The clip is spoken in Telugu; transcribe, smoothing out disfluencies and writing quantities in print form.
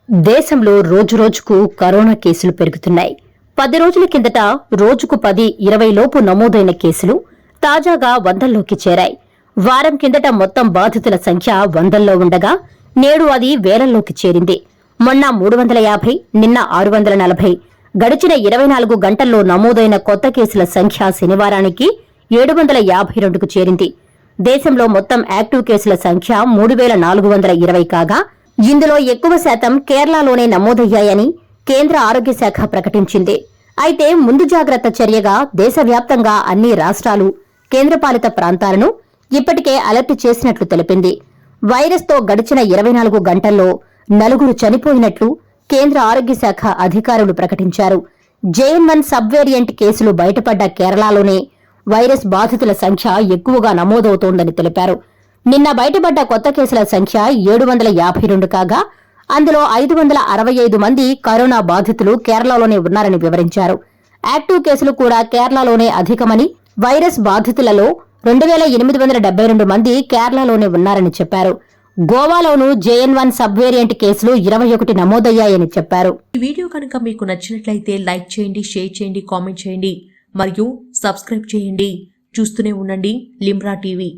దేశంలో రోజురోజుకు కరోనా కేసులు పెరుగుతున్నాయి. 10 రోజుల కిందట రోజుకు 10-20 లోపు నమోదైన కేసులు తాజాగా వందల్లోకి చేరాయి. వారం కిందట మొత్తం బాధితుల సంఖ్య వందల్లో ఉండగా నేడు అది వేలల్లోకి చేరింది. మొన్న 350, నిన్న 640. గడిచిన 24 గంటల్లో నమోదైన కొత్త కేసుల సంఖ్య శనివారానికి 752కు చేరింది. దేశంలో మొత్తం యాక్టివ్ కేసుల సంఖ్య 3420 కాగా ఇందులో ఎక్కువ శాతం కేరళలోనే నమోదయ్యాయని కేంద్ర ఆరోగ్య శాఖ ప్రకటించింది. అయితే ముందు జాగ్రత్త చర్యగా దేశవ్యాప్తంగా అన్ని రాష్ట్రాలు, కేంద్రపాలిత ప్రాంతాలను ఇప్పటికే అలర్ట్ చేసినట్లు తెలిపింది. వైరస్తో గడిచిన 24 గంటల్లో 4 చనిపోయినట్లు కేంద్ర ఆరోగ్య శాఖ అధికారులు ప్రకటించారు. JN1 సబ్ వేరియంట్ కేసులు బయటపడ్డ కేరళలోనే వైరస్ బాధితుల సంఖ్య ఎక్కువగా నమోదవుతోందని తెలిపారు. నిన్న బయటపడ్డ కొత్త కేసుల సంఖ్య 752 కాగా అందులో 565 మంది కరోనా బాధితులు కేరళలోనే ఉన్నారని వివరించారు. యాక్టివ్ కేసులు కూడా కేరళలోనే అధికమని, వైరస్ బాధితులలో 2872 మంది కేరళలోనే ఉన్నారని చెప్పారు. గోవాలోనూ JN1 సబ్ వేరియంట్ కేసులు 21 నమోదయ్యాయని చెప్పారు. ఈ వీడియో కనుక మీకు నచ్చినట్లయితే లైక్ చేయండి, షేర్ చేయండి, కామెంట్ చేయండి మరియు సబ్స్క్రైబ్ చేయండి. చూస్తూనే ఉండండి లిమ్రా టీవీ.